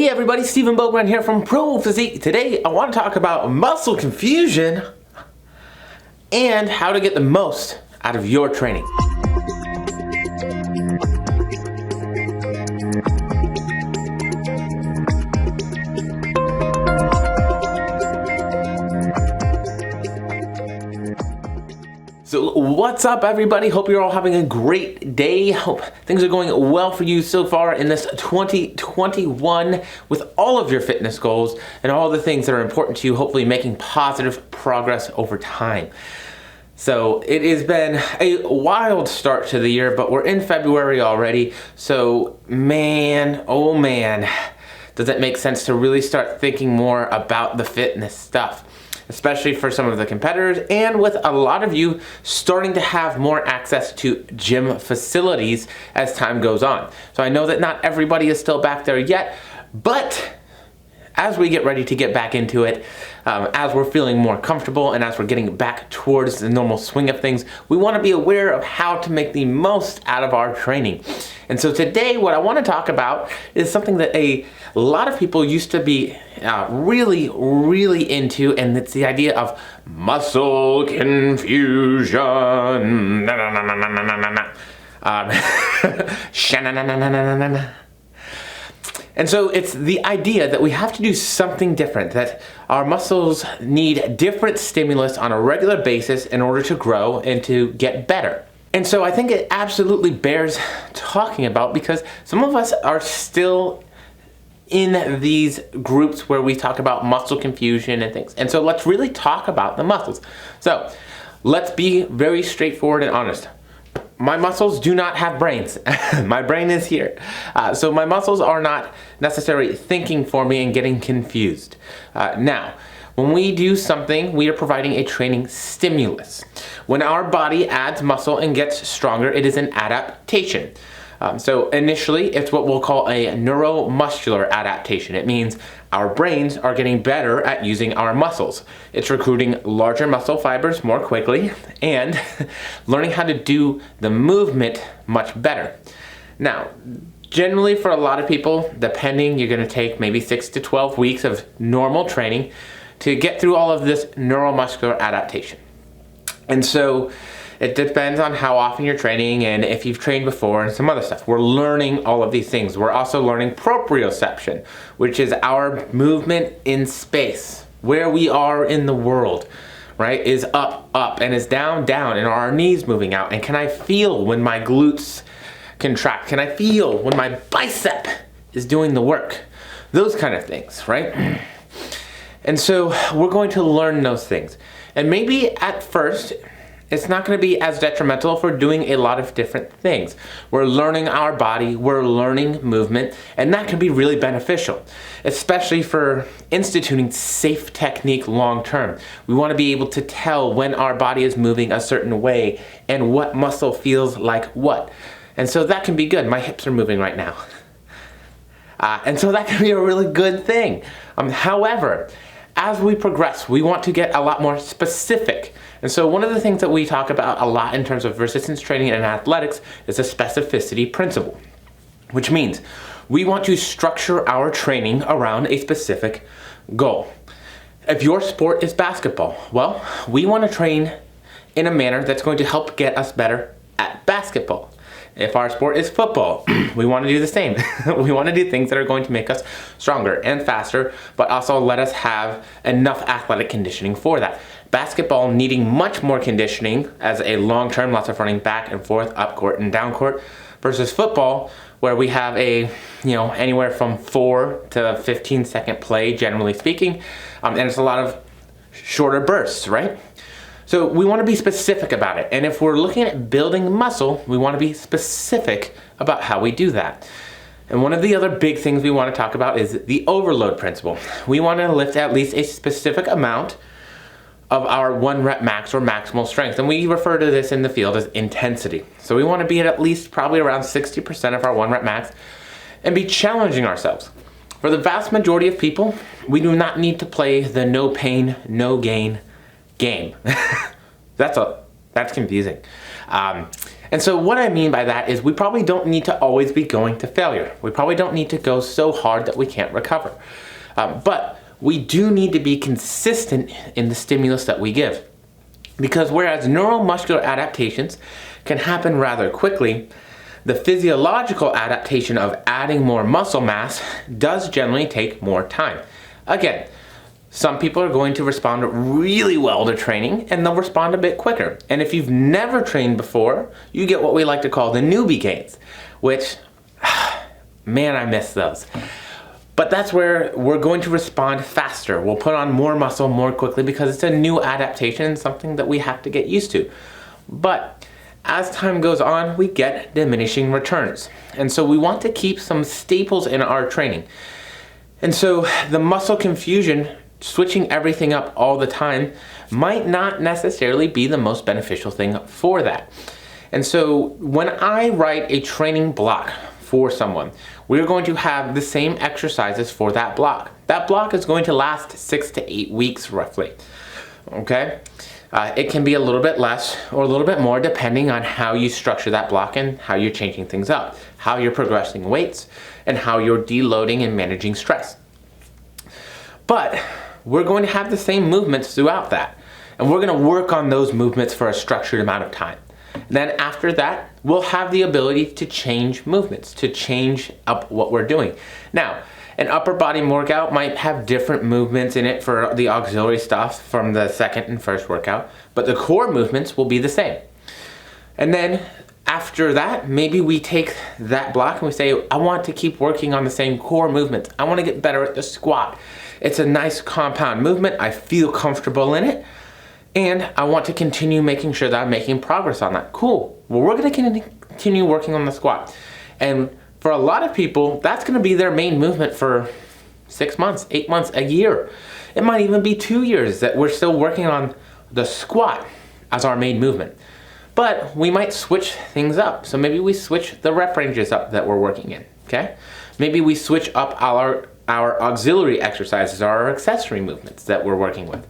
Hey everybody, Stephen Bogman here from Pro Physique. Today I want to talk about muscle confusion and how to get the most out of your training. So what's up everybody? Hope you're all having a great day. Hope things are going well for you so far in this 2021 with all of your fitness goals and all the things that are important to you, hopefully making positive progress over time. So it has been a wild start to the year, but we're in February already. So man, oh man, does it make sense to really start thinking more about the fitness stuff, especially for some of the competitors and with a lot of you starting to have more access to gym facilities as time goes on. So I know that not everybody is still back there yet, but as we get ready to get back into it, as we're feeling more comfortable and as we're getting back towards the normal swing of things, we want to be aware of how to make the most out of our training. And so today what I want to talk about is something that a lot of people used to be really into, and it's the idea of muscle confusion. And so it's the idea that we have to do something different, that our muscles need different stimulus on a regular basis in order to grow and to get better. And so I think it absolutely bears talking about because some of us are still in these groups where we talk about muscle confusion and things. And so let's really talk about the muscles. So let's be very straightforward and honest. My muscles do not have brains. My brain is here. So my muscles are not necessarily thinking for me and getting confused. Now, when we do something, we are providing a training stimulus. When our body adds muscle and gets stronger, it is an adaptation. So initially, it's what we'll call a neuromuscular adaptation. It means our brains are getting better at using our muscles. It's recruiting larger muscle fibers more quickly and learning how to do the movement much better. Now, generally for a lot of people, depending, you're gonna take maybe 6 to 12 weeks of normal training to get through all of this neuromuscular adaptation. And so it depends on how often you're training and if you've trained before and some other stuff. We're learning all of these things. We're also learning proprioception, which is our movement in space, where we are in the world, right? Is up, and is down, and are our knees moving out? And can I feel when my glutes contract? Can I feel when my bicep is doing the work? Those kind of things, right? And so we're going to learn those things. And maybe at first, it's not going to be as detrimental if we're doing a lot of different things. We're learning our body, we're learning movement, and that can be really beneficial, especially for instituting safe technique long term. We want to be able to tell when our body is moving a certain way and what muscle feels like what. And so that can be good. My hips are moving right now. And so that can be a really good thing. However, as we progress, we want to get a lot more specific. And so one of the things that we talk about a lot in terms of resistance training and athletics is the specificity principle, which means we want to structure our training around a specific goal. If your sport is basketball, well, we want to train in a manner that's going to help get us better at basketball. If our sport is football, we want to do the same. We want to do things that are going to make us stronger and faster, but also let us have enough athletic conditioning for that. Basketball needing much more conditioning as a long-term, lots of running back and forth, up court and down court, versus football, where we have a, anywhere from 4 to 15 second play, generally speaking, and it's a lot of shorter bursts, right? So we want to be specific about it. And if we're looking at building muscle, we want to be specific about how we do that. And one of the other big things we want to talk about is the overload principle. We want to lift at least a specific amount of our 1 rep max or maximal strength. And we refer to this in the field as intensity. So we want to be at least probably around 60% of our 1 rep max and be challenging ourselves. For the vast majority of people, we do not need to play the no pain, no gain game. That's confusing. And so what I mean by that is we probably don't need to always be going to failure. We probably don't need to go so hard that we can't recover. But we do need to be consistent in the stimulus that we give. Because whereas neuromuscular adaptations can happen rather quickly, the physiological adaptation of adding more muscle mass does generally take more time. Again, some people are going to respond really well to training and they'll respond a bit quicker. And if you've never trained before, you get what we like to call the newbie gains, which, man, I miss those. But that's where we're going to respond faster. We'll put on more muscle more quickly because it's a new adaptation, something that we have to get used to. But as time goes on, we get diminishing returns. And so we want to keep some staples in our training. And so the muscle confusion, switching everything up all the time, might not necessarily be the most beneficial thing for that. And so when I write a training block for someone, we're going to have the same exercises for that block. That block is going to last 6 to 8 weeks roughly. Okay? It can be a little bit less or a little bit more depending on how you structure that block and how you're changing things up, how you're progressing weights, and how you're deloading and managing stress. But we're going to have the same movements throughout that. And we're going to work on those movements for a structured amount of time. And then after that, we'll have the ability to change movements, to change up what we're doing. Now, an upper body workout might have different movements in it for the auxiliary stuff from the second and first workout, but the core movements will be the same. And then after that, maybe we take that block and we say, I want to keep working on the same core movements. I want to get better at the squat. It's a nice compound movement. I feel comfortable in it. And I want to continue making sure that I'm making progress on that. Cool. Well, we're going to continue working on the squat. And for a lot of people, that's going to be their main movement for 6 months, 8 months, a year. It might even be 2 years that we're still working on the squat as our main movement. But we might switch things up. So maybe we switch the rep ranges up that we're working in, okay? Maybe we switch up our auxiliary exercises, our accessory movements that we're working with.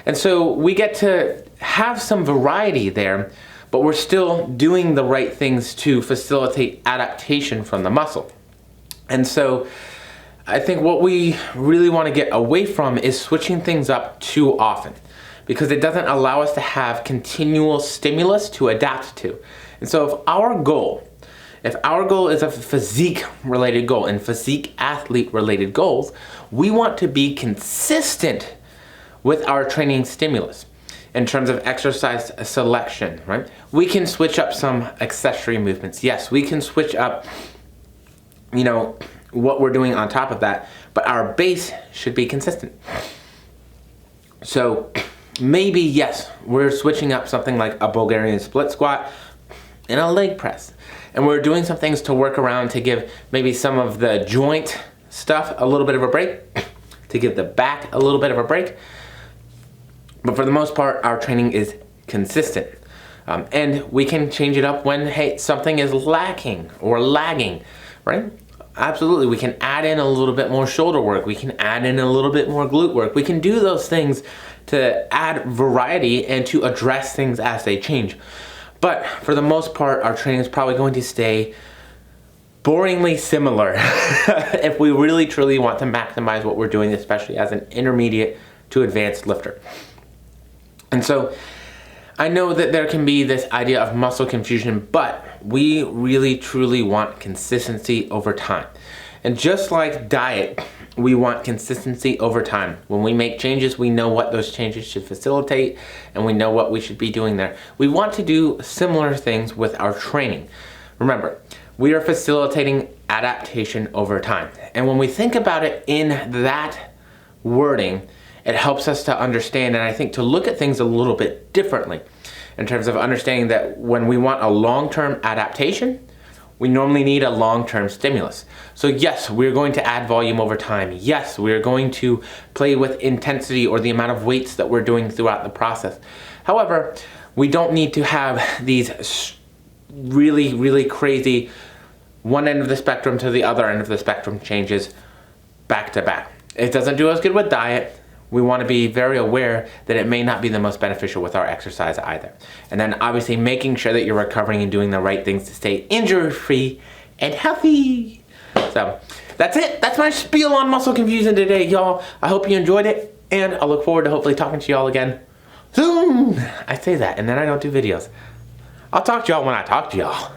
And so we get to have some variety there, but we're still doing the right things to facilitate adaptation from the muscle. And so I think what we really want to get away from is switching things up too often, because it doesn't allow us to have continual stimulus to adapt to. And so if our goal is a physique-related goal and physique athlete-related goals, we want to be consistent with our training stimulus in terms of exercise selection, right? We can switch up some accessory movements. Yes, we can switch up, what we're doing on top of that, but our base should be consistent. So maybe, yes, we're switching up something like a Bulgarian split squat and a leg press. And we're doing some things to work around to give maybe some of the joint stuff a little bit of a break, to give the back a little bit of a break. But for the most part, our training is consistent. And we can change it up when, hey, something is lacking or lagging, right? Absolutely, we can add in a little bit more shoulder work. We can add in a little bit more glute work. We can do those things to add variety and to address things as they change. But for the most part, our training is probably going to stay boringly similar if we really truly want to maximize what we're doing, especially as an intermediate to advanced lifter. And so I know that there can be this idea of muscle confusion, but we really truly want consistency over time. And just like diet, we want consistency over time. When we make changes, we know what those changes should facilitate and we know what we should be doing there. We want to do similar things with our training. Remember, we are facilitating adaptation over time. And when we think about it in that wording, it helps us to understand and I think to look at things a little bit differently in terms of understanding that when we want a long-term adaptation, we normally need a long-term stimulus. So yes, we're going to add volume over time. Yes, we're going to play with intensity or the amount of weights that we're doing throughout the process. However, we don't need to have these really, really crazy one end of the spectrum to the other end of the spectrum changes back to back. It doesn't do us good with diet. we want to be very aware that it may not be the most beneficial with our exercise either. And then obviously making sure that you're recovering and doing the right things to stay injury-free and healthy. So that's it. That's my spiel on muscle confusion today, y'all. I hope you enjoyed it, and I look forward to hopefully talking to y'all again soon. I say that, and then I don't do videos. I'll talk to y'all when I talk to y'all.